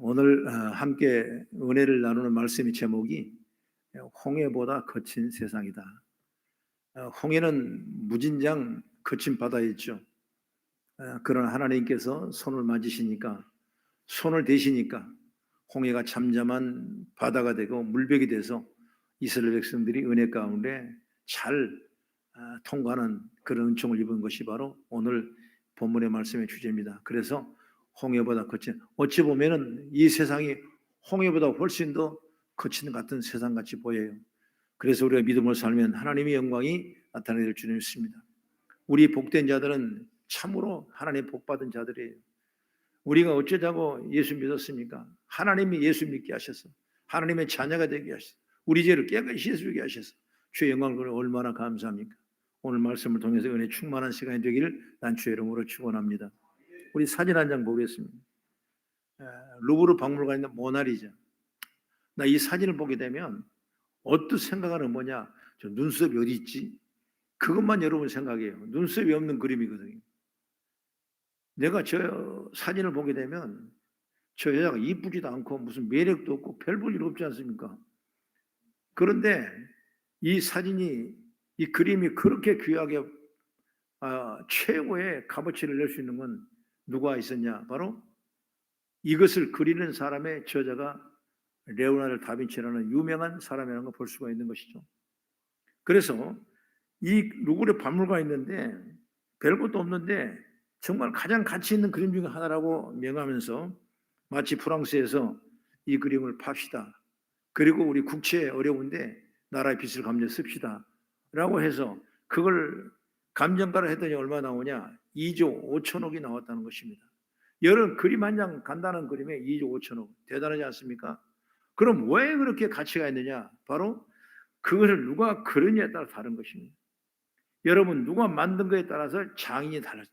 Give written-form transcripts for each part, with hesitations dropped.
오늘 함께 은혜를 나누는 말씀의 제목이 홍해보다 거친 세상이다. 홍해는 무진장 거친 바다였죠. 그러나 하나님께서 손을 만지시니까, 손을 대시니까 홍해가 잠잠한 바다가 되고 물벽이 돼서 이스라엘 백성들이 은혜 가운데 잘 통과하는 그런 은총을 입은 것이 바로 오늘 본문의 말씀의 주제입니다. 그래서 홍해보다 거친, 어찌 보면은 이 세상이 홍해보다 훨씬 더 거친 같은 세상 같이 보여요. 그래서 우리가 믿음으로 살면 하나님의 영광이 나타낼 줄 믿습니다. 우리 복된 자들은 참으로 하나님 복받은 자들이에요. 우리가 어쩌자고 예수 믿었습니까? 하나님이 예수 믿게 하셔서 하나님의 자녀가 되게 하셔서 우리 죄를 깨끗이 씻어주게 하셔서 주의 영광을 얼마나 감사합니까? 오늘 말씀을 통해서 은혜 충만한 시간이 되기를 난 주의 이름으로 축원합니다. 우리 사진 한 장 보겠습니다. 루브르 박물관에 있는 모나리자. 나 이 사진을 보게 되면 어떤 생각하는 뭐냐? 저 눈썹이 어디 있지? 그것만 여러분 생각해요. 눈썹이 없는 그림이거든요. 내가 저 사진을 보게 되면 저 여자가 이쁘지도 않고 무슨 매력도 없고 별 볼 일 없지 않습니까? 그런데 이 사진이, 이 그림이 그렇게 귀하게 최고의 값어치를 낼 수 있는 건 누가 있었냐? 바로 이것을 그리는 사람의 저자가 레오나르도 다빈치라는 유명한 사람이라는 걸 볼 수가 있는 것이죠. 그래서 이 루브르 박물관에 있는데 별것도 없는데 정말 가장 가치 있는 그림 중에 하나라고 명하면서 마치 프랑스에서 이 그림을 팝시다. 그리고 우리 국채 어려운데 나라의 빚을 감려 씁시다. 라고 해서 그걸 감정가를 했더니 얼마 나오냐? 2조 5천억이 나왔다는 것입니다. 여러분 그림 한 장 간단한 그림에 2조 5천억. 대단하지 않습니까? 그럼 왜 그렇게 가치가 있느냐? 바로 그것을 누가 그리냐에 따라 다른 것입니다. 여러분 누가 만든 것에 따라서 장인이 달라요.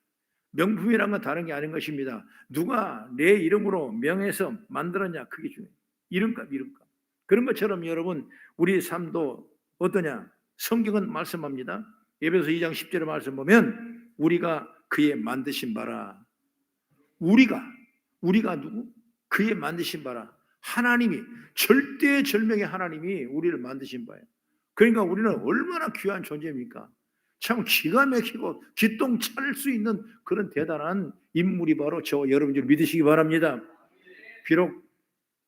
명품이란 건 다른 게 아닌 것입니다. 누가 내 이름으로 명해서 만들었냐? 그게 중요해요. 이름값. 그런 것처럼 여러분 우리 삶도 어떠냐? 성경은 말씀합니다. 에베소 2장 10절의 말씀 보면 우리가 그의 만드신 바라. 우리가 누구? 그의 만드신 바라. 하나님이 절대절명의 하나님이 우리를 만드신 바예요. 그러니까 우리는 얼마나 귀한 존재입니까? 참 기가 막히고 기똥차릴 수 있는 그런 대단한 인물이 바로 저와 여러분들 믿으시기 바랍니다. 비록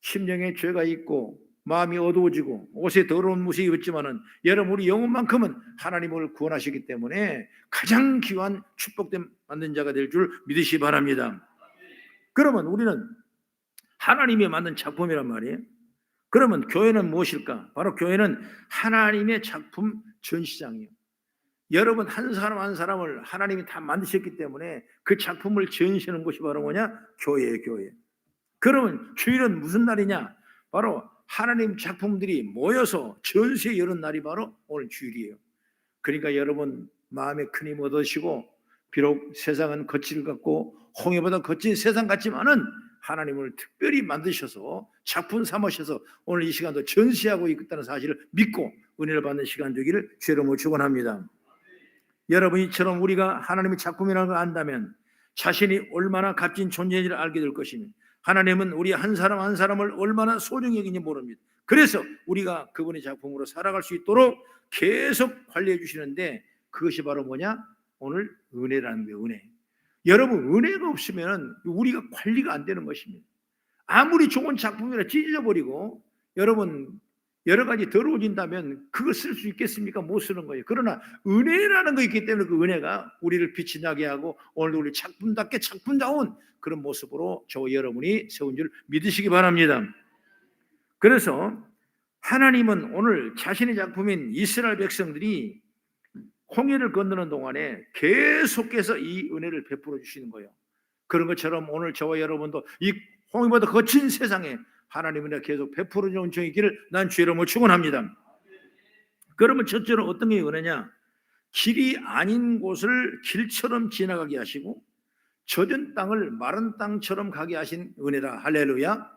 심령에 죄가 있고 마음이 어두워지고 옷에 더러운 무색이 있지만은 여러분 우리 영혼만큼은 하나님을 구원하시기 때문에 가장 귀한 축복된 만든 자가 될 줄 믿으시기 바랍니다. 그러면 우리는 하나님이 만든 작품이란 말이에요. 그러면 교회는 무엇일까? 바로 교회는 하나님의 작품 전시장이에요. 여러분 한 사람 한 사람을 하나님이 다 만드셨기 때문에 그 작품을 전시하는 것이 바로 뭐냐? 교회예요, 교회. 그러면 주일은 무슨 날이냐? 바로 하나님 작품들이 모여서 전시에 여는 날이 바로 오늘 주일이에요. 그러니까 여러분 마음에 큰 힘 얻으시고 비록 세상은 거칠 같고 홍해보다 거친 세상 같지만은 하나님을 특별히 만드셔서 작품 삼으셔서 오늘 이 시간도 전시하고 있다는 사실을 믿고 은혜를 받는 시간 되기를 주의 이름으로 축원합니다. 여러분 이처럼 우리가 하나님의 작품이라는 걸 안다면 자신이 얼마나 값진 존재인지를 알게 될 것입니다. 하나님은 우리 한 사람 한 사람을 얼마나 소중히 여기는지 모릅니다. 그래서 우리가 그분의 작품으로 살아갈 수 있도록 계속 관리해 주시는데 그것이 바로 뭐냐? 오늘 은혜라는 거예요. 은혜. 여러분 은혜가 없으면 우리가 관리가 안 되는 것입니다. 아무리 좋은 작품이라 찢어버리고 여러분 여러 가지 더러워진다면 그걸 쓸 수 있겠습니까? 못 쓰는 거예요. 그러나 은혜라는 거 있기 때문에 그 은혜가 우리를 빛이 나게 하고 오늘도 우리 작품답게 작품다운 그런 모습으로 저와 여러분이 세운 줄 믿으시기 바랍니다. 그래서 하나님은 오늘 자신의 작품인 이스라엘 백성들이 홍해를 건너는 동안에 계속해서 이 은혜를 베풀어 주시는 거예요. 그런 것처럼 오늘 저와 여러분도 이 홍해보다 거친 세상에 하나님은 계속 베풀어 주는 은총이 있기를 난 주의 이름으로 축원합니다. 그러면 첫째로 어떤 게 은혜냐? 길이 아닌 곳을 길처럼 지나가게 하시고 젖은 땅을 마른 땅처럼 가게 하신 은혜라. 할렐루야.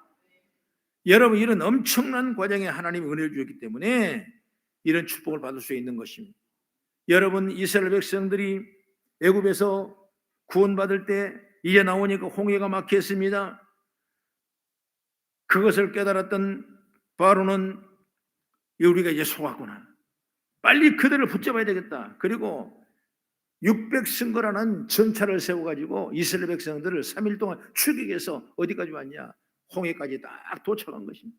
여러분 이런 엄청난 과정에 하나님이 은혜를 주었기 때문에 이런 축복을 받을 수 있는 것입니다. 여러분 이스라엘 백성들이 애굽에서 구원받을 때 이제 나오니까 홍해가 막혔습니다. 그것을 깨달았던 바로는 우리가 이제 속았구나, 빨리 그들을 붙잡아야 되겠다. 그리고 600승거라는 전차를 세워가지고 이스라엘 백성들을 3일 동안 추격해서 어디까지 왔냐, 홍해까지 딱 도착한 것입니다.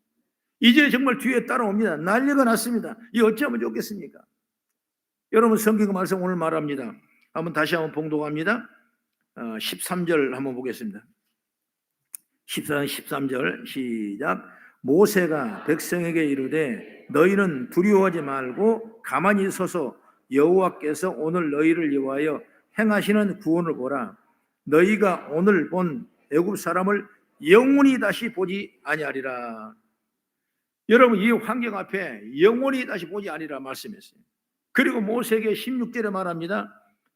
이제 정말 뒤에 따라옵니다. 난리가 났습니다. 이 어찌하면 좋겠습니까? 여러분, 성경 말씀 오늘 말합니다. 한번 다시 한번 봉독합니다. 13절 한번 보겠습니다. 13절 시작. 모세가 백성에게 이르되 너희는 두려워하지 말고 가만히 서서 여호와께서 오늘 너희를 위하여 행하시는 구원을 보라. 너희가 오늘 본 애굽 사람을 영원히 다시 보지 아니하리라. 여러분, 이 환경 앞에 영원히 다시 보지 아니하리라 말씀했어요. 그리고 모세에게 16절에 말합니다.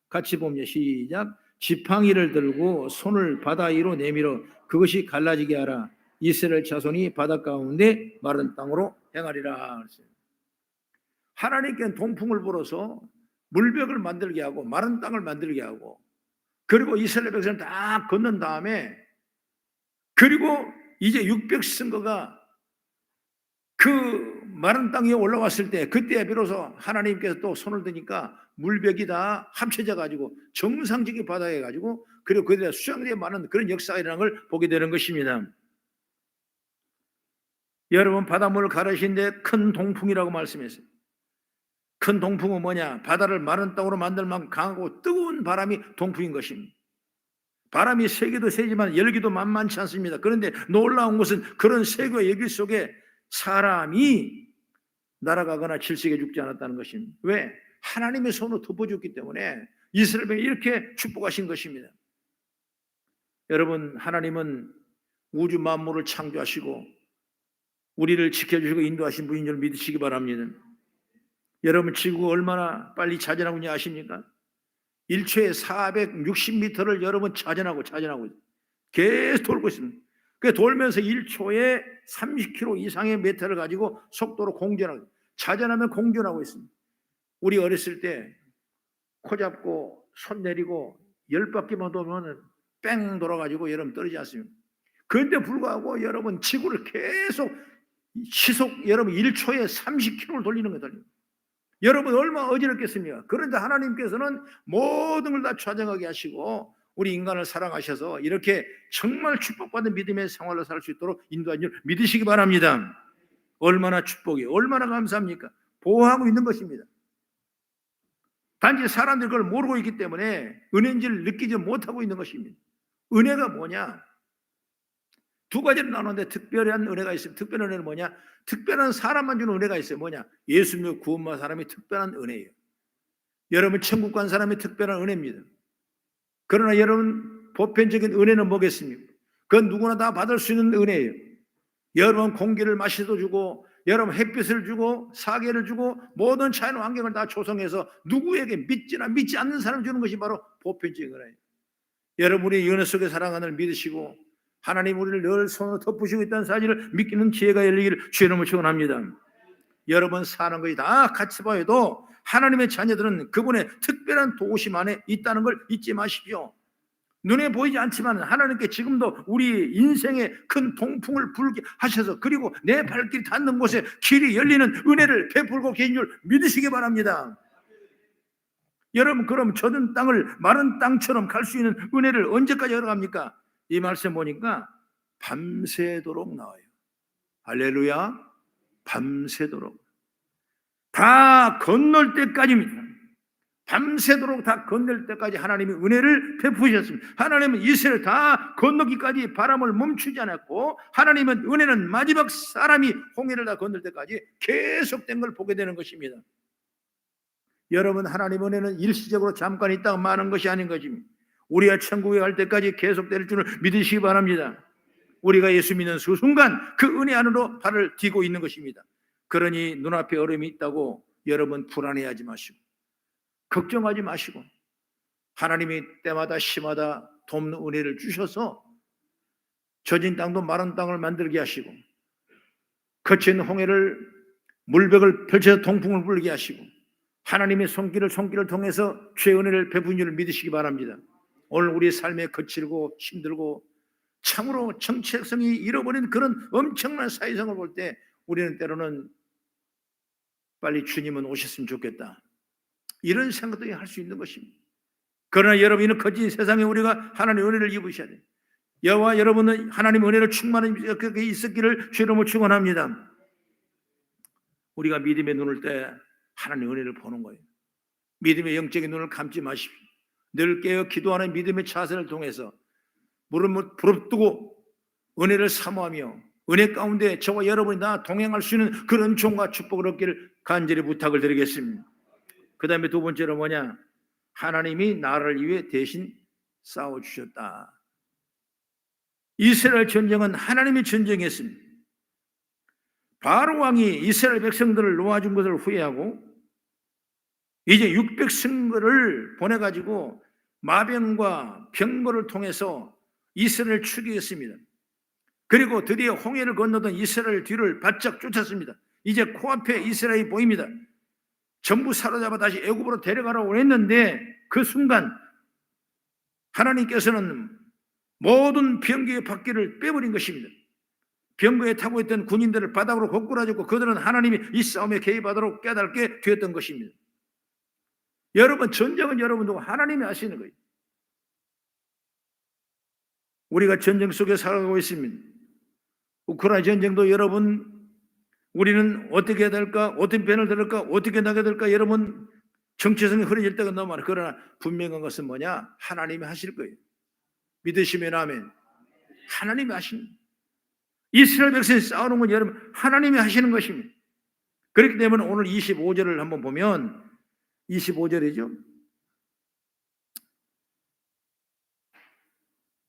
같이 보면 시작. 지팡이를 들고 손을 바다 위로 내밀어 그것이 갈라지게 하라. 이스라엘 자손이 바다 가운데 마른 땅으로 행하리라. 하나님께는 동풍을 불어서 물벽을 만들게 하고 마른 땅을 만들게 하고, 그리고 이스라엘 백성을 다 건넌 다음에, 그리고 이제 600승거가 그 마른 땅 위에 올라왔을 때, 그때 비로소 하나님께서 또 손을 드니까 물벽이 다 합쳐져 가지고 정상적인 바다에 가지고, 그리고 그들의 수장되어 많은 그런 역사가 일어나는 걸 보게 되는 것입니다. 여러분, 바닷물을 가르신데 큰 동풍이라고 말씀했어요. 큰 동풍은 뭐냐? 바다를 마른 땅으로 만들 만큼 강하고 뜨거운 바람이 동풍인 것입니다. 바람이 세기도 세지만 열기도 만만치 않습니다. 그런데 놀라운 것은 그런 세기와 열기 속에 사람이 날아가거나 질식해 죽지 않았다는 것입니다. 왜? 하나님의 손으로 덮어줬기 때문에 이스라엘에 이렇게 축복하신 것입니다. 여러분, 하나님은 우주 만물을 창조하시고 우리를 지켜주시고 인도하신 분인 줄 믿으시기 바랍니다. 여러분, 지구가 얼마나 빨리 자전하고 있냐 아십니까? 1초에 460m를 여러분 자전하고 계속 돌고 있습니다. 그 돌면서 1초에 30km 이상의 메타를 가지고 속도로 공전하고, 자전하면 공전하고 있습니다. 우리 어렸을 때 코 잡고 손 내리고 10바퀴만 돌면 뺑 돌아가지고 여러분 떨어지지 않습니까? 그런데 불구하고 여러분 지구를 계속 시속 여러분 1초에 30km를 돌리는 거예요. 여러분 얼마나 어지럽겠습니까? 그런데 하나님께서는 모든 걸 다 좌정하게 하시고 우리 인간을 사랑하셔서 이렇게 정말 축복받은 믿음의 생활을 살 수 있도록 인도하는 줄 믿으시기 바랍니다. 얼마나 축복이에요. 얼마나 감사합니까? 보호하고 있는 것입니다. 단지 사람들이 그걸 모르고 있기 때문에 은혜인지를 느끼지 못하고 있는 것입니다. 은혜가 뭐냐? 두 가지로 나누는데 특별한 은혜가 있습니다. 특별한 은혜는 뭐냐? 특별한 사람만 주는 은혜가 있어요. 뭐냐? 예수 믿고 구원받은 사람이 특별한 은혜예요. 여러분, 천국 간 사람이 특별한 은혜입니다. 그러나 여러분, 보편적인 은혜는 뭐겠습니까? 그건 누구나 다 받을 수 있는 은혜예요. 여러분, 공기를 마시도 주고, 여러분 햇빛을 주고, 사계를 주고, 모든 자연 환경을 다 조성해서 누구에게 믿지나 믿지 않는 사람 주는 것이 바로 보편적인 은혜예요. 여러분이 은혜 속에 살아가는 믿으시고 하나님 우리를 늘 손으로 덮으시고 있다는 사실을 믿기는 기회가 열리기를 주의 이름으로 축원합니다. 여러분 사는 것이 다 같이 봐도 하나님의 자녀들은 그분의 특별한 도우심 안에 있다는 걸 잊지 마십시오. 눈에 보이지 않지만 하나님께 지금도 우리 인생에 큰 동풍을 불게 하셔서, 그리고 내 발길이 닿는 곳에 길이 열리는 은혜를 베풀고 계신 줄 믿으시기 바랍니다. 여러분, 그럼 젖은 땅을 마른 땅처럼 갈 수 있는 은혜를 언제까지 열어갑니까? 이 말씀 보니까 밤새도록 나와요. 할렐루야. 밤새도록 다 건널 때까지입니다. 밤새도록 다 건널 때까지 하나님이 은혜를 베푸셨습니다. 하나님은 이스라엘 다 건너기까지 바람을 멈추지 않았고, 하나님은 은혜는 마지막 사람이 홍해를 다 건널 때까지 계속된 걸 보게 되는 것입니다. 여러분, 하나님 은혜는 일시적으로 잠깐 있다가 마는 것이 아닌 것입니다. 우리가 천국에 갈 때까지 계속될 줄을 믿으시기 바랍니다. 우리가 예수 믿는 그 순간 그 은혜 안으로 발을 디고 있는 것입니다. 그러니 눈앞에 어려움이 있다고 여러분 불안해하지 마시고 걱정하지 마시고, 하나님이 때마다 시마다 돕는 은혜를 주셔서 젖은 땅도 마른 땅을 만들게 하시고, 거친 홍해를 물벽을 펼쳐서 동풍을 불게 하시고, 하나님의 손길을 통해서 주의 은혜를 베푼 줄을 믿으시기 바랍니다. 오늘 우리 삶에 거칠고 힘들고 참으로 정체성이 잃어버린 그런 엄청난 사회성을 볼 때 우리는 때로는 빨리 주님은 오셨으면 좋겠다, 이런 생각도 할 수 있는 것입니다. 그러나 여러분, 이는 거짓 세상에 우리가 하나님의 은혜를 입으셔야 돼요. 여호와 여러분은 하나님의 은혜로 충만한 그렇게 있었기를 주의 이름으로 축원합니다. 우리가 믿음의 눈을 떼 하나님의 은혜를 보는 거예요. 믿음의 영적인 눈을 감지 마십시오. 늘 깨어 기도하는 믿음의 자세를 통해서 무릎을 부릅뜨고 은혜를 사모하며 은혜 가운데 저와 여러분이 다 동행할 수 있는 그런 은총과 축복을 얻기를 간절히 부탁을 드리겠습니다. 그 다음에 두 번째로 뭐냐? 하나님이 나를 위해 대신 싸워주셨다. 이스라엘 전쟁은 하나님의 전쟁이었습니다. 바로 왕이 이스라엘 백성들을 놓아준 것을 후회하고 이제 600승거를 보내가지고 마병과 병거를 통해서 이스라엘을 추격했습니다. 그리고 드디어 홍해를 건너던 이스라엘 뒤를 바짝 쫓았습니다. 이제 코앞에 이스라엘이 보입니다. 전부 사로잡아 다시 애굽으로 데려가라고 했는데 그 순간 하나님께서는 모든 병거의 바퀴를 빼버린 것입니다. 병거에 타고 있던 군인들을 바닥으로 고꾸라졌고 그들은 하나님이 이 싸움에 개입하도록 깨닫게 되었던 것입니다. 여러분, 전쟁은 여러분도 하나님이 하시는 거예요. 우리가 전쟁 속에 살아가고 있습니다. 우크라이나 전쟁도 여러분, 우리는 어떻게 해야 될까? 어떤 편을 들을까? 어떻게 나가야 될까? 여러분, 정체성이 흐려질 때가 너무 많아요. 그러나 분명한 것은 뭐냐? 하나님이 하실 거예요. 믿으시면 아멘. 하나님이 하십니다. 이스라엘 백성이 싸우는 건 여러분 하나님이 하시는 것입니다. 그렇기 때문에 오늘 25절을 한번 보면 25절이죠.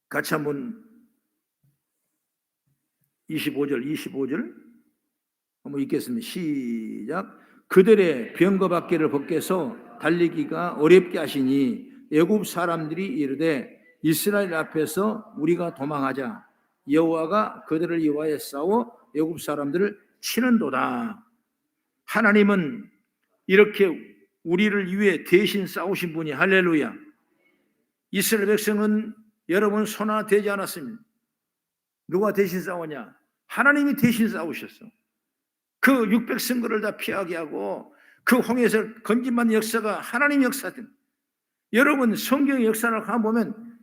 같이 한번 25절 한번 읽겠습니다. 시작. 그들의 병거바퀴를 벗겨서 달리기가 어렵게 하시니 애굽 사람들이 이르되 이스라엘 앞에서 우리가 도망하자. 여호와가 그들을 위하여 싸워 애굽 사람들을 치는도다. 하나님은 이렇게 우리를 위해 대신 싸우신 분이, 할렐루야. 이스라엘 백성은 여러분 손아대지 않았습니다. 누가 대신 싸우냐? 하나님이 대신 싸우셨어. 그 600승거를 다 피하게 하고 그 홍해에서 건진받는 역사가 하나님 역사입니다. 여러분, 성경의 역사를 가보면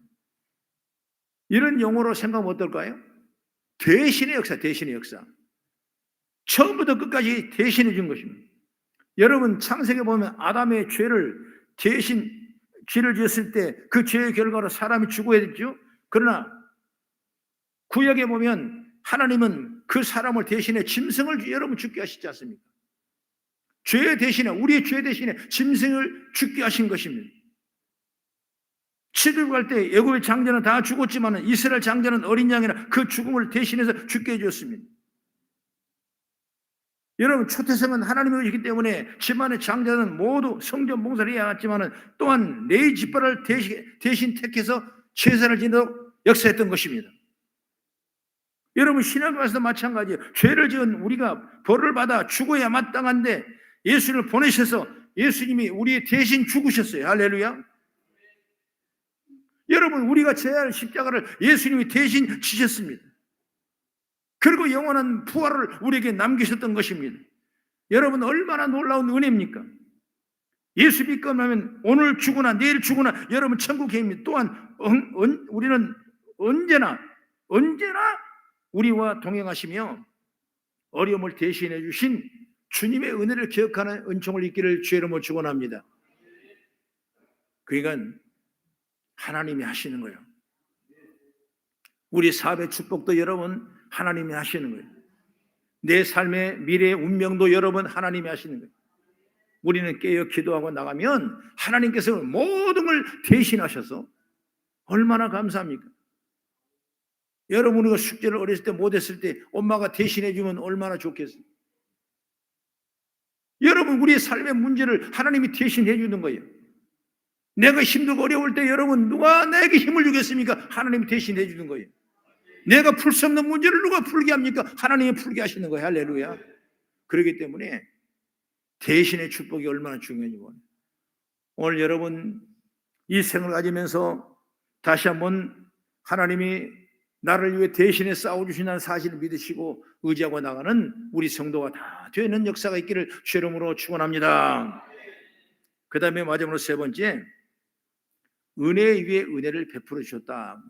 이런 용어로 생각하면 어떨까요? 대신의 역사, 대신의 역사. 처음부터 끝까지 대신해 준 것입니다. 여러분, 창세기에 보면 아담의 죄를 대신 죄를 지었을 때 그 죄의 결과로 사람이 죽어야 됐죠. 그러나 구약에 보면 하나님은 그 사람을 대신해 짐승을 여러분 죽게 하시지 않습니까? 죄 대신에, 우리의 죄 대신에 짐승을 죽게 하신 것입니다. 출애굽할 때 애굽의 장자는 다 죽었지만 이스라엘 장자는 어린 양이나 그 죽음을 대신해서 죽게 해주었습니다. 여러분, 초태생은 하나님이기 때문에 집안의 장자는 모두 성전 봉사를 해야 했지만 또한 네 지파를 대신 택해서 제사를 지내도록 역사했던 것입니다. 여러분, 신약에서도 마찬가지예요. 죄를 지은 우리가 벌을 받아 죽어야 마땅한데 예수를 보내셔서 예수님이 우리 대신 죽으셨어요. 할렐루야. 여러분, 우리가 져야 할 십자가를 예수님이 대신 지셨습니다. 그리고 영원한 부활을 우리에게 남기셨던 것입니다. 여러분, 얼마나 놀라운 은혜입니까? 예수 믿고 나면 오늘 죽으나 내일 죽으나 여러분 천국행입니다. 또한 우리는 언제나 우리와 동행하시며 어려움을 대신해 주신 주님의 은혜를 기억하는 은총을 잊기를 주의 이름으로 축원합니다. 그러니까 하나님이 하시는 거예요. 우리 사업의 축복도 여러분 하나님이 하시는 거예요. 내 삶의 미래의 운명도 여러분 하나님이 하시는 거예요. 우리는 깨어 기도하고 나가면 하나님께서 모든 걸 대신하셔서 얼마나 감사합니까? 여러분, 우리가 숙제를 어렸을 때 못했을 때 엄마가 대신해 주면 얼마나 좋겠어요? 여러분, 우리의 삶의 문제를 하나님이 대신해 주는 거예요. 내가 힘들고 어려울 때 여러분 누가 나에게 힘을 주겠습니까? 하나님이 대신해 주는 거예요. 내가 풀 수 없는 문제를 누가 풀게 합니까? 하나님이 풀게 하시는 거예요. 할렐루야. 그렇기 때문에 대신의 축복이 얼마나 중요한지 몰라요. 오늘 여러분 이 생을 가지면서 다시 한번 하나님이 나를 위해 대신에 싸워주신다는 사실을 믿으시고 의지하고 나가는 우리 성도가 다 되는 역사가 있기를 주의 이름으로 축원합니다. 그 다음에 마지막으로 세 번째, 은혜 위에 은혜를 베풀어 주셨다.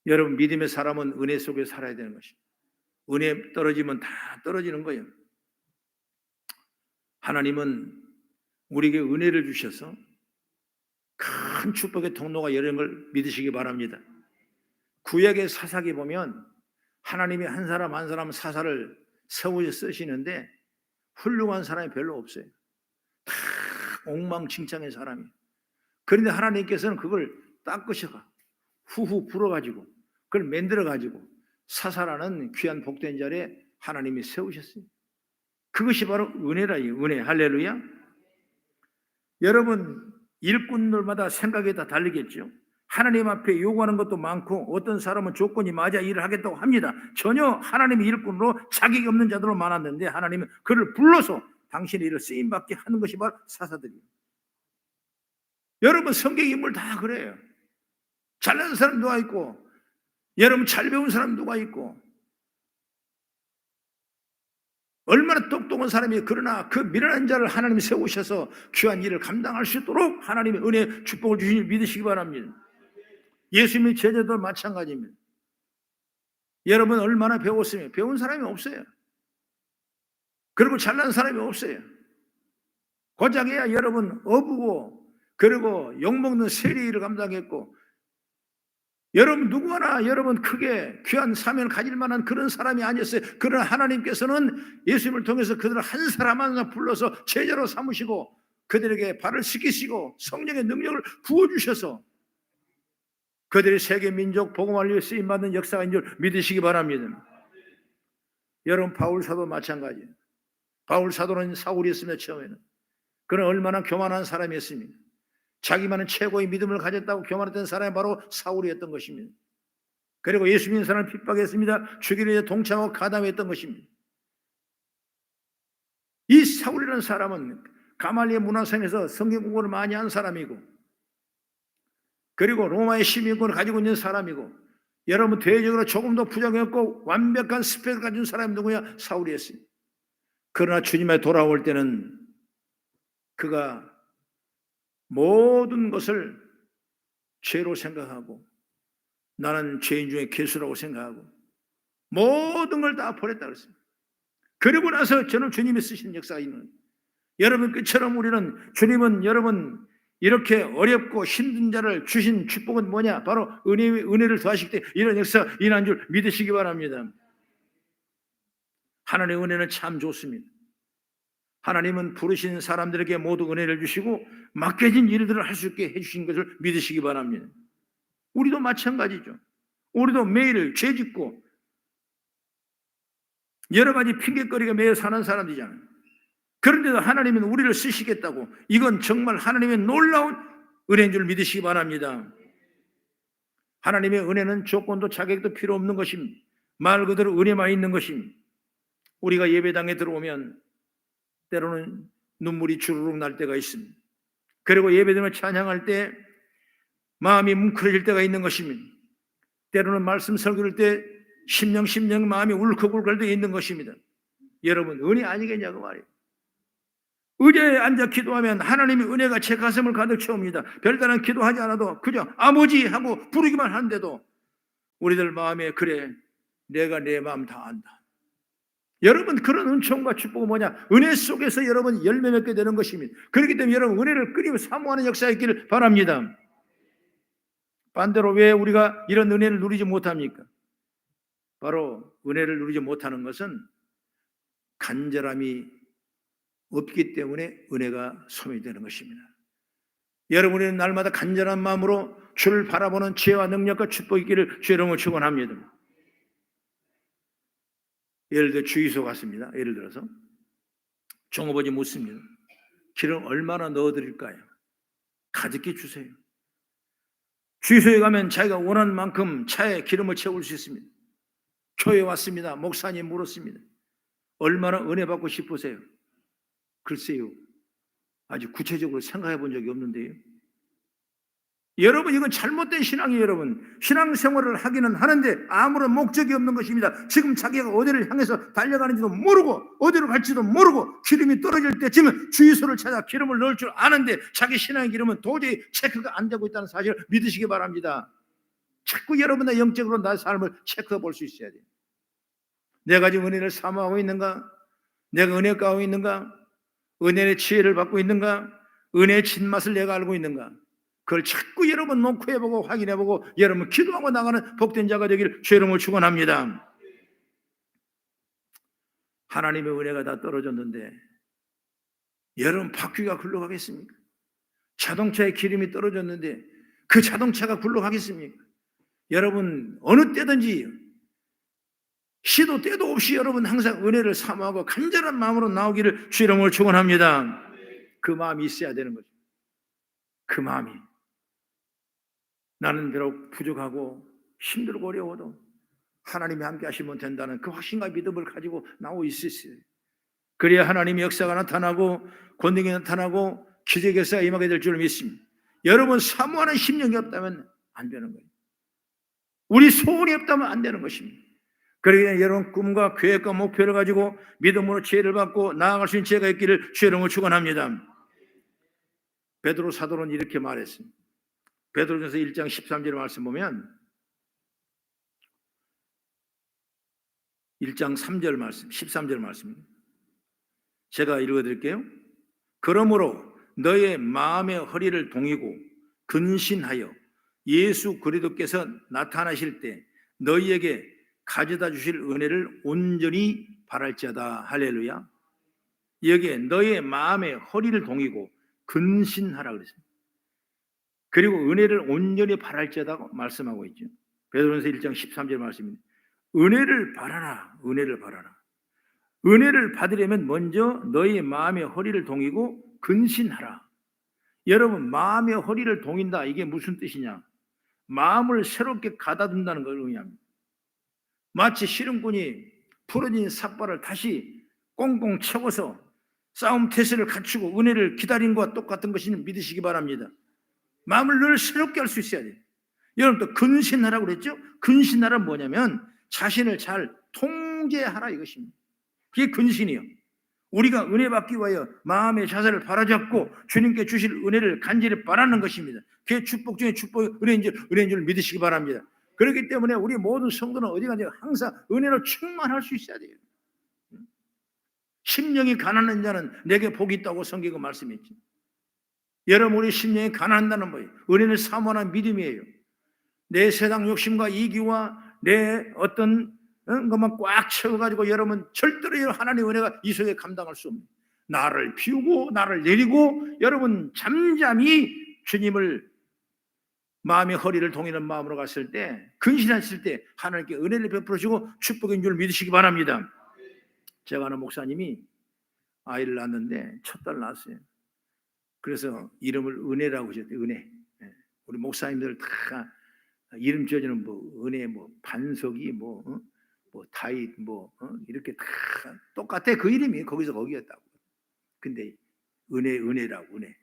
여러분, 믿음의 사람은 은혜 속에 살아야 되는 것입니다. 은혜 떨어지면 다 떨어지는 거예요. 하나님은 우리에게 은혜를 주셔서 큰 축복의 통로가 열린 걸 믿으시기 바랍니다. 구약의 사사기 보면 하나님이 한 사람 한 사람 사사를 세우셔 쓰시는데 훌륭한 사람이 별로 없어요. 다 엉망진창의 사람이. 그런데 하나님께서는 그걸 닦으셔가 후후 불어가지고 그걸 만들어가지고 사사라는 귀한 복된 자리에 하나님이 세우셨어요. 그것이 바로 은혜라요. 은혜. 할렐루야. 여러분, 일꾼들마다 생각이 다 다르겠죠. 하나님 앞에 요구하는 것도 많고 어떤 사람은 조건이 맞아 일을 하겠다고 합니다. 전혀 하나님의 일꾼으로 자격이 없는 자들로 많았는데 하나님은 그를 불러서 당신의 일을 쓰임받게 하는 것이 바로 사사들이에요. 여러분, 성경 인물 다 그래요. 잘난 사람 누가 있고, 여러분 잘 배운 사람 누가 있고, 얼마나 똑똑한 사람이, 그러나 그 미련한 자를 하나님이 세우셔서 귀한 일을 감당할 수 있도록 하나님의 은혜 축복을 주시니 믿으시기 바랍니다. 예수님의 제자도 마찬가지입니다. 여러분 얼마나 배웠으면 배운 사람이 없어요. 그리고 잘난 사람이 없어요. 고작해야 여러분 어부고 그리고 욕먹는 세리를 감당했고, 여러분 누구나 여러분 크게 귀한 사명을 가질 만한 그런 사람이 아니었어요. 그러나 하나님께서는 예수님을 통해서 그들을 한 사람 하나 불러서 제자로 삼으시고 그들에게 발을 씻기시고 성령의 능력을 부어주셔서 그들이 세계 민족 복음을 위해 쓰임받는 역사인 줄 믿으시기 바랍니다. 여러분 바울 사도 마찬가지예요. 바울 사도는 사울이었습니다. 처음에는. 그는 얼마나 교만한 사람이었습니까? 자기만은 최고의 믿음을 가졌다고 교만했던 사람이 바로 사울이었던 것입니다. 그리고 예수 믿는 사람을 핍박했습니다. 죽이려 해 동참하고 가담했던 것입니다. 이 사울이라는 사람은 가말리엘 문화생에서 성경 공부를 많이 한 사람이고, 그리고 로마의 시민권을 가지고 있는 사람이고, 여러분 대외적으로 조금 더 부정했고 완벽한 스펙을 가진 사람이 누구냐? 사울이었어요. 그러나 주님에 돌아올 때는 그가 모든 것을 죄로 생각하고 나는 죄인 중에 괴수라고 생각하고 모든 걸 다 버렸다 그랬습니다. 그러고 나서 저는 주님이 쓰시는 역사가 있는 거예요. 여러분 그처럼 우리는 주님은 여러분 이렇게 어렵고 힘든 자를 주신 축복은 뭐냐? 바로 은혜를 더하실 때 이런 역사 일어난 줄 믿으시기 바랍니다. 하나님의 은혜는 참 좋습니다. 하나님은 부르신 사람들에게 모두 은혜를 주시고 맡겨진 일들을 할 수 있게 해주신 것을 믿으시기 바랍니다. 우리도 마찬가지죠. 우리도 매일 죄짓고 여러 가지 핑계거리가 매일 사는 사람들이잖아요. 그런데도 하나님은 우리를 쓰시겠다고, 이건 정말 하나님의 놀라운 은혜인 줄 믿으시기 바랍니다. 하나님의 은혜는 조건도 자격도 필요 없는 것입니다. 말 그대로 은혜만 있는 것입니다. 우리가 예배당에 들어오면 때로는 눈물이 주르륵 날 때가 있습니다. 그리고 예배당을 찬양할 때 마음이 뭉클해질 때가 있는 것입니다. 때로는 말씀 설교할 때 심령 마음이 울컥울컥 때 있는 것입니다. 여러분 은혜 아니겠냐고 말이에요. 의자에 앉아 기도하면 하나님의 은혜가 제 가슴을 가득 채웁니다. 별다른 기도하지 않아도 그저 아버지 하고 부르기만 하는데도 우리들 마음에 그래 내가 내 마음 다 안다. 여러분 그런 은총과 축복은 뭐냐? 은혜 속에서 여러분 열매 맺게 되는 것입니다. 그렇기 때문에 여러분 은혜를 끊임없이 사모하는 역사가 있기를 바랍니다. 반대로 왜 우리가 이런 은혜를 누리지 못합니까? 바로 은혜를 누리지 못하는 것은 간절함이 없기 때문에 은혜가 소멸되는 것입니다. 여러분은 날마다 간절한 마음으로 주를 바라보는 지혜와 능력과 축복이 있기를 주의 이름으로 축원합니다. 예를 들어 주유소 갔습니다. 예를 들어서 종업원이 묻습니다. 기름 얼마나 넣어드릴까요? 가득히 주세요. 주유소에 가면 자기가 원하는 만큼 차에 기름을 채울 수 있습니다. 교회 왔습니다. 목사님 물었습니다. 얼마나 은혜 받고 싶으세요? 글쎄요, 아주 구체적으로 생각해 본 적이 없는데요. 여러분, 이건 잘못된 신앙이에요. 여러분, 신앙생활을 하기는 하는데 아무런 목적이 없는 것입니다. 지금 자기가 어디를 향해서 달려가는지도 모르고 어디로 갈지도 모르고 기름이 떨어질 때쯤은 주유소를 찾아 기름을 넣을 줄 아는데 자기 신앙의 기름은 도저히 체크가 안 되고 있다는 사실을 믿으시기 바랍니다. 자꾸 여러분의 영적으로 나의 삶을 체크해 볼 수 있어야 돼요. 내가 지금 은혜를 사모하고 있는가? 내가 은혜 가운데 있는가? 은혜의 지혜를 받고 있는가? 은혜의 진맛을 내가 알고 있는가? 그걸 자꾸 여러분 녹화해보고 확인해보고 여러분 기도하고 나가는 복된 자가 되기를 주의 이름으로 축원합니다. 하나님의 은혜가 다 떨어졌는데 여러분 바퀴가 굴러가겠습니까? 자동차에 기름이 떨어졌는데 그 자동차가 굴러가겠습니까? 여러분 어느 때든지 시도 때도 없이 여러분 항상 은혜를 사모하고 간절한 마음으로 나오기를 주의 이름으로 축원합니다. 그 마음이 있어야 되는 거죠. 그 마음이. 나는 비록 부족하고 힘들고 어려워도 하나님이 함께 하시면 된다는 그 확신과 믿음을 가지고 나오고 있으세요. 그래야 하나님의 역사가 나타나고 권능이 나타나고 기적의 역사가 임하게 될 줄 믿습니다. 여러분 사모하는 심령이 없다면 안 되는 거예요. 우리 소원이 없다면 안 되는 것입니다. 그러기에 여러분 꿈과 계획과 목표를 가지고 믿음으로 지혜를 받고 나아갈 수 있는 지혜가 있기를 주의 이름으로 축원합니다. 베드로 사도는 이렇게 말했습니다. 베드로전서 1장 13절 말씀 보면 1장 3절 말씀, 13절 말씀입니다. 제가 읽어드릴게요. 그러므로 너의 마음의 허리를 동이고 근신하여 예수 그리스도께서 나타나실 때 너희에게 가져다 주실 은혜를 온전히 바랄지어다. 할렐루야. 여기에 너의 마음의 허리를 동이고 근신하라 그랬습니다. 그리고 은혜를 온전히 바랄지어다 말씀하고 있죠. 베드로전서 1장 13절 말씀입니다. 은혜를 바라라. 은혜를 바라라. 은혜를 받으려면 먼저 너의 마음의 허리를 동이고 근신하라. 여러분 마음의 허리를 동인다. 이게 무슨 뜻이냐? 마음을 새롭게 가다듬는다는 걸 의미합니다. 마치 씨름꾼이 부러진 삿발을 다시 꽁꽁 채워서 싸움 태세를 갖추고 은혜를 기다린 것과 똑같은 것을 믿으시기 바랍니다. 마음을 늘 새롭게 할 수 있어야 돼요. 여러분 또 근신하라고 그랬죠? 근신하라는 뭐냐면 자신을 잘 통제하라 이것입니다. 그게 근신이요. 우리가 은혜 받기 위하여 마음의 자세를 바라잡고 주님께 주실 은혜를 간절히 바라는 것입니다. 그게 축복 중에 축복, 은혜인 줄 믿으시기 바랍니다. 그렇기 때문에 우리 모든 성도는 어디 가든지 항상 은혜로 충만할 수 있어야 돼요. 심령이 가난한 자는 내게 복이 있다고 성경이 말씀했지. 여러분 우리 심령이 가난한다는 뭐예요? 은혜를 사모하는 믿음이에요. 내 세상 욕심과 이기와 내 어떤 것만 꽉 채워가지고 여러분 절대로 하나님의 은혜가 이 속에 감당할 수 없는 나를 비우고 나를 내리고 여러분 잠잠히 주님을 마음의 허리를 동이는 마음으로 갔을 때 근신하실 때 하나님께 은혜를 베풀어 주고 축복인 줄 믿으시기 바랍니다. 제가 아는 목사님이 아이를 낳았는데 첫 딸 낳았어요. 그래서 이름을 은혜라고 지었대요. 은혜. 우리 목사님들 다 이름 지어주는 뭐 은혜 뭐 반석이 뭐 다윗 이렇게 다 똑같아. 그 이름이 거기서 거기였다고. 근데 은혜라고 은혜.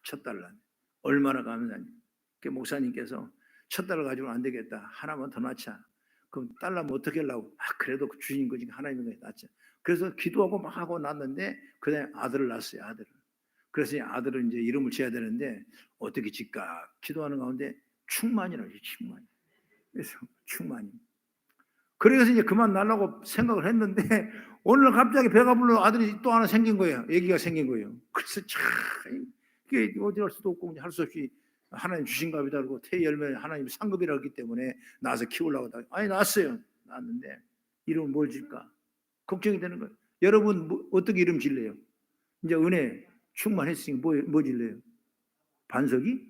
첫 딸 낳았네. 얼마나 감사하니. 그 목사님께서 첫 딸을 가지고는 안 되겠다. 하나만 더 낳자. 그럼 딸 낳으면 어떻게 하려고? 그래도 주신 거지 하나님인 거에 낳자. 그래서 기도하고 막 하고 낳았는데 그다음에 아들을 낳았어요. 아들을. 그래서 아들은 이제 이름을 지어야 되는데 어떻게 짓까? 기도하는 가운데 충만이라고 해요. 충만. 그래서 충만이. 그래서 이제 그만 날라고 생각을 했는데 오늘 갑자기 배가 불러 아들이 또 하나 생긴 거예요. 아기가 생긴 거예요. 그래서 참 이게 어디 갈 수도 없고 할 수 없이 하나님 주신 갑이다 그러고 태 열매 하나님 상급이라고 했기 때문에 낳아서 키우려고 하다가 낳았어요. 낳았는데 이름을 뭘 질까? 걱정이 되는 거예요. 여러분 어떻게 이름 질래요? 이제 은혜 충만했으니 뭐 질래요? 반석이?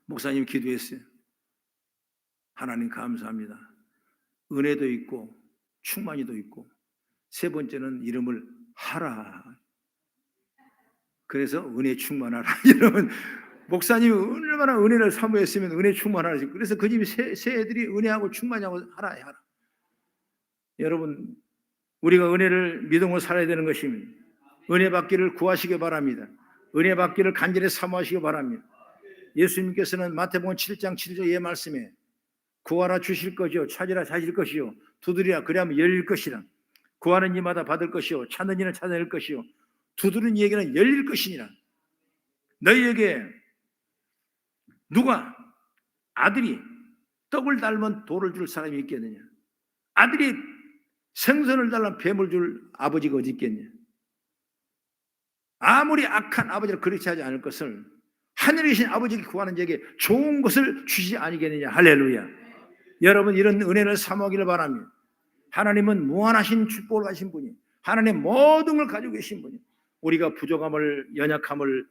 목사님 기도했어요. 하나님 감사합니다. 은혜도 있고 충만이도 있고 세 번째는 이름을 하라. 그래서 은혜 충만하라. 여러분 목사님이 얼마나 은혜를 사모했으면 은혜 충만하라. 그래서 그 집이 새 애들이 은혜하고 충만하고 하라. 여러분 우리가 은혜를 믿음으로 살아야 되는 것입니다. 은혜 받기를 구하시기 바랍니다. 은혜 받기를 간절히 사모하시기 바랍니다. 예수님께서는 마태복음 7장 7절의 말씀에 구하라 주실 것이요 찾으라 찾을 것이요 두드리라 그리하면 열릴 것이라. 구하는 이마다 받을 것이요 찾는 이는 찾아낼 것이요 두드리는 이에게는 열릴 것이니라. 너희에게 누가 아들이 떡을 닮은 돌을 줄 사람이 있겠느냐? 아들이 생선을 닮은 뱀을 줄 아버지가 어디 있겠냐? 아무리 악한 아버지를 그렇게 하지 않을 것을 하늘에 계신 아버지께 구하는 자에게 좋은 것을 주시지 아니겠느냐. 할렐루야. 여러분 이런 은혜를 사모하기를 바랍니다. 하나님은 무한하신 축복을 가신 분이, 하나님 모든 걸 가지고 계신 분이, 우리가 부족함을 연약함을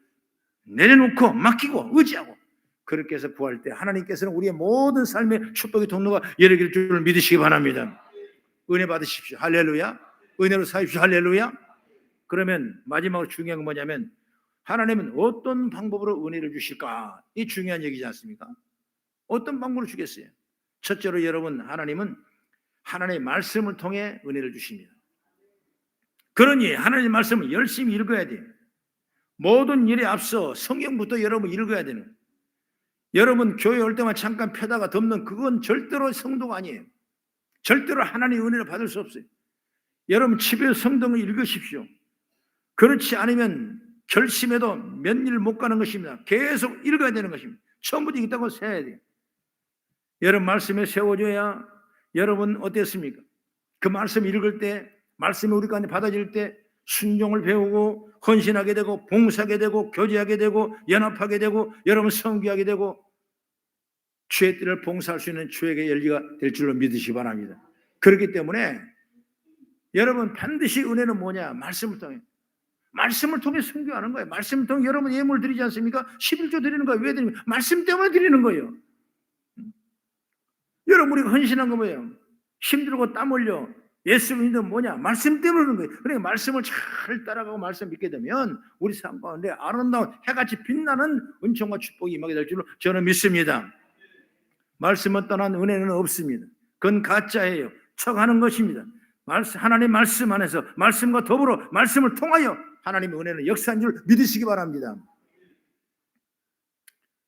내려놓고 맡기고 의지하고 그렇게 해서 구할 때 하나님께서는 우리의 모든 삶의 축복의 통로가 열릴 줄을 믿으시기 바랍니다. 은혜 받으십시오. 할렐루야. 은혜로 사십시오. 할렐루야. 그러면 마지막으로 중요한 건 뭐냐면 하나님은 어떤 방법으로 은혜를 주실까? 이 중요한 얘기지 않습니까? 어떤 방법으로 주겠어요? 첫째로 여러분, 하나님은 하나님의 말씀을 통해 은혜를 주십니다. 그러니 하나님의 말씀을 열심히 읽어야 돼요. 모든 일에 앞서 성경부터 여러분 읽어야 되는 거예요. 여러분 교회 올 때만 잠깐 펴다가 덮는 그건 절대로 성도가 아니에요. 절대로 하나님의 은혜를 받을 수 없어요. 여러분 집에서 성경을 읽으십시오. 그렇지 않으면 결심해도 몇 일 못 가는 것입니다. 계속 읽어야 되는 것입니다. 처음부터 읽다고 세야 돼요. 여러분 말씀에 세워줘야 여러분 어땠습니까? 그 말씀 읽을 때, 말씀이 우리 가운데 받아질 때 순종을 배우고 헌신하게 되고 봉사하게 되고 교제하게 되고 연합하게 되고 여러분 성교하게 되고 주의 뜻을 봉사할 수 있는 주에게 열리가 될 줄로 믿으시기 바랍니다. 그렇기 때문에 여러분 반드시 은혜는 뭐냐? 말씀을 통해. 말씀을 통해 순교하는 거예요. 말씀을 통해 여러분 예물 드리지 않습니까? 11조 드리는 거예요. 왜 드리는 거예요? 말씀 때문에 드리는 거예요. 여러분 우리가 헌신한 거 뭐예요? 힘들고 땀 흘려 예수 믿는 뭐냐? 말씀 때문에 그런 거예요. 그러니까 말씀을 잘 따라가고 말씀 믿게 되면 우리 삶 가운데 아름다운 해같이 빛나는 은총과 축복이 임하게 될 줄로 저는 믿습니다. 말씀을 떠난 은혜는 없습니다. 그건 가짜예요. 척하는 것입니다. 하나님 말씀 안에서 말씀과 더불어 말씀을 통하여 하나님의 은혜는 역사인 줄 믿으시기 바랍니다.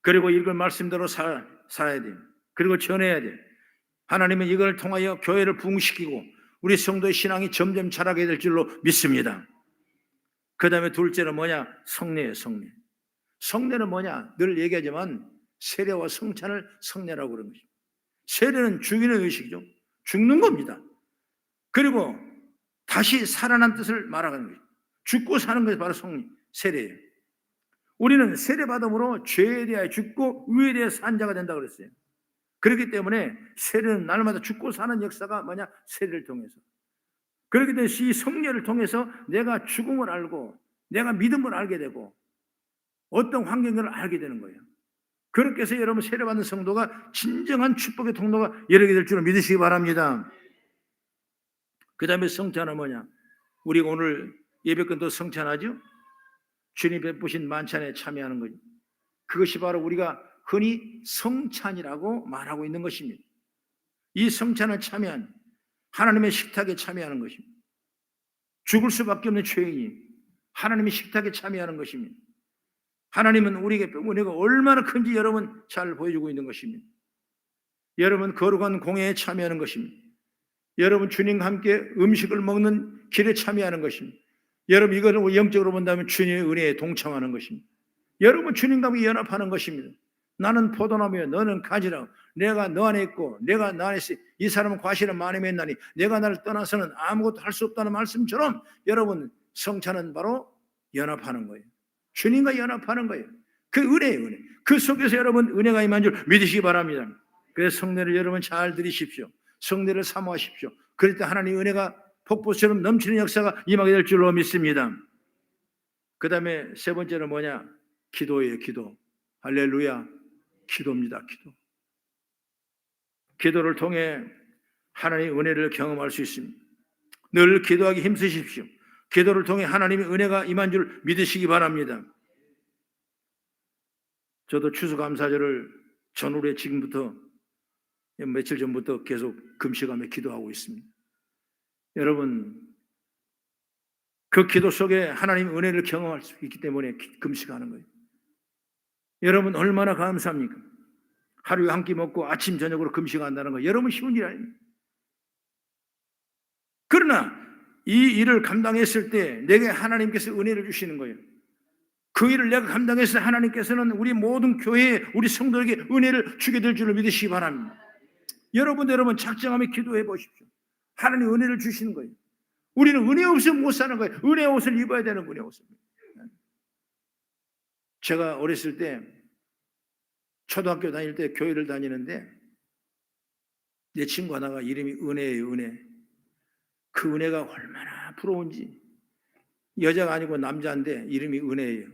그리고 읽은 말씀대로 살아야 돼요. 그리고 전해야 돼요. 하나님은 이걸 통하여 교회를 부흥시키고 우리 성도의 신앙이 점점 자라게 될 줄로 믿습니다. 그 다음에 둘째는 뭐냐? 성례예요. 성례. 성례는 뭐냐? 늘 얘기하지만 세례와 성찬을 성례라고 그러는 것입니다. 세례는 죽이는 의식이죠. 죽는 겁니다. 그리고 다시 살아난 뜻을 말하는 거예요. 죽고 사는 것이 바로 세례예요. 우리는 세례받음으로 죄에 대하여 죽고 의에 대하여 산 자가 된다고 그랬어요. 그렇기 때문에 세례는 날마다 죽고 사는 역사가 뭐냐? 세례를 통해서. 그렇기 때문에 이 성례를 통해서 내가 죽음을 알고 내가 믿음을 알게 되고 어떤 환경을 알게 되는 거예요. 그렇게 해서 여러분 세례받는 성도가 진정한 축복의 통로가 열리게 될 줄을 믿으시기 바랍니다. 그 다음에 성찬은 뭐냐? 우리가 오늘 예배권도 성찬하죠? 주님 베푸신 만찬에 참여하는 거죠. 그것이 바로 우리가 흔히 성찬이라고 말하고 있는 것입니다. 이 성찬을 참여한 하나님의 식탁에 참여하는 것입니다. 죽을 수밖에 없는 죄인이 하나님의 식탁에 참여하는 것입니다. 하나님은 우리에게 은혜가 얼마나 큰지 여러분 잘 보여주고 있는 것입니다. 여러분 거룩한 공예에 참여하는 것입니다. 여러분 주님과 함께 음식을 먹는 길에 참여하는 것입니다. 여러분 이거는 영적으로 본다면 주님의 은혜에 동참하는 것입니다. 여러분 주님과 함께 연합하는 것입니다. 나는 포도나무여 너는 가지라. 내가 너 안에 있고 내가 나 안에 있으. 이 사람은 과실은 많이 맺나니 내가 나를 떠나서는 아무것도 할 수 없다는 말씀처럼 여러분 성찬은 바로 연합하는 거예요. 주님과 연합하는 거예요. 그 은혜예요. 은혜. 그 속에서 여러분 은혜가 임한 줄 믿으시기 바랍니다. 그래서 성례를 여러분 잘 드리십시오. 성례를 사모하십시오. 그럴 때 하나님의 은혜가 폭포처럼 넘치는 역사가 임하게 될 줄로 믿습니다. 그 다음에 세 번째는 뭐냐? 기도예요. 기도. 할렐루야. 기도입니다. 기도. 기도를 통해 하나님의 은혜를 경험할 수 있습니다. 늘 기도하기 힘쓰십시오. 기도를 통해 하나님의 은혜가 임한 줄 믿으시기 바랍니다. 저도 추수감사절을 전후에 지금부터 며칠 전부터 계속 금식하며 기도하고 있습니다. 여러분 그 기도 속에 하나님의 은혜를 경험할 수 있기 때문에 금식하는 거예요. 여러분 얼마나 감사합니까? 하루에 한 끼 먹고 아침 저녁으로 금식한다는 거 여러분 쉬운 일 아닙니까? 그러나 이 일을 감당했을 때 내게 하나님께서 은혜를 주시는 거예요. 그 일을 내가 감당했을 때 하나님께서는 우리 모든 교회에 우리 성도에게 은혜를 주게 될 줄을 믿으시기 바랍니다. 여러분 작정하며 기도해 보십시오. 하나님 은혜를 주시는 거예요. 우리는 은혜 없으면 못 사는 거예요. 은혜 옷을 입어야 되는 은혜 옷을. 제가 어렸을 때 초등학교 다닐 때 교회를 다니는데 내 친구 하나가 이름이 은혜예요. 은혜. 그 은혜가 얼마나 부러운지. 여자가 아니고 남자인데 이름이 은혜예요.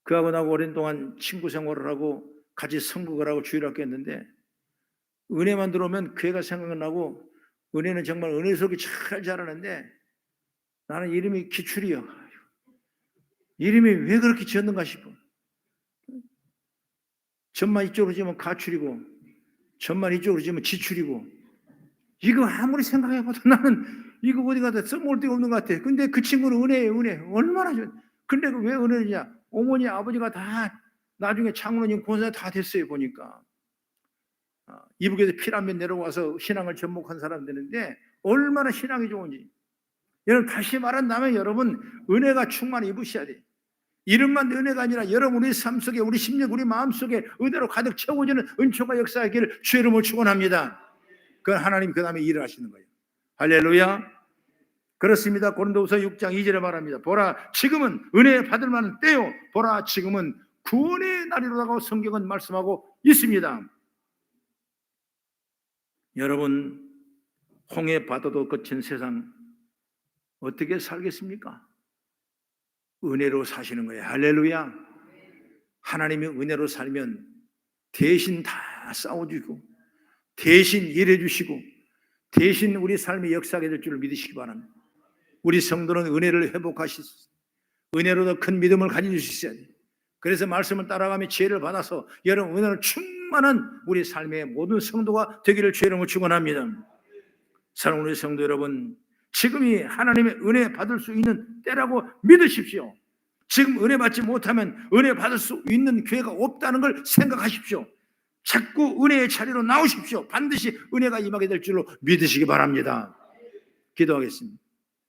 그하고 나하고 오랜 동안 친구 생활을 하고 같이 선곡을 하고 주일학교 했는데 은혜만 들어오면 그 애가 생각나고 은혜는 정말 은혜 속에 잘 자라는데 나는 이름이 기출이요. 이름이 왜 그렇게 지었는가 싶어. 전만 이쪽으로 지으면 가출이고 전만 이쪽으로 지으면 지출이고 이거 아무리 생각해봐도 나는 이거 어디 가다 써먹을 데가 없는 것 같아. 근데 그 친구는 은혜예요. 은혜. 얼마나 좋아. 근데 왜 은혜냐. 어머니 아버지가 다 나중에 장로님 권사 다 됐어요. 보니까 이북에서 피라면 내려와서 신앙을 접목한 사람 되는데 얼마나 신앙이 좋은지. 여러분 다시 말한다면 여러분 은혜가 충만히 입으셔야 돼요. 이름만 은혜가 아니라 여러분 우리 삶 속에 우리 심령 우리 마음 속에 은혜로 가득 채워지는 은총과 역사하기를 주의 이름으로 축원합니다. 그건 하나님 그 다음에 일을 하시는 거예요. 할렐루야. 그렇습니다. 고린도후서 6장 2절에 말합니다. 보라 지금은 은혜 받을 만한 때요. 보라 지금은 구원의 날이로라고 성경은 말씀하고 있습니다. 여러분 홍해 바다도 거친 세상 어떻게 살겠습니까? 은혜로 사시는 거예요. 할렐루야. 하나님이 은혜로 살면 대신 다 싸워주고 대신 일해주시고 대신 우리 삶의 역사하게 될 줄을 믿으시기 바랍니다. 우리 성도는 은혜를 회복하시소서. 은혜로 더 큰 믿음을 가질 수 있어야 돼요. 그래서 말씀을 따라가며 지혜를 받아서 여러분 은혜로 충만한 우리 삶의 모든 성도가 되기를 주의 이름으로 축원합니다. 사랑하는 우리 성도 여러분, 지금이 하나님의 은혜 받을 수 있는 때라고 믿으십시오. 지금 은혜 받지 못하면 은혜 받을 수 있는 기회가 없다는 걸 생각하십시오. 자꾸 은혜의 자리로 나오십시오. 반드시 은혜가 임하게 될 줄로 믿으시기 바랍니다. 기도하겠습니다.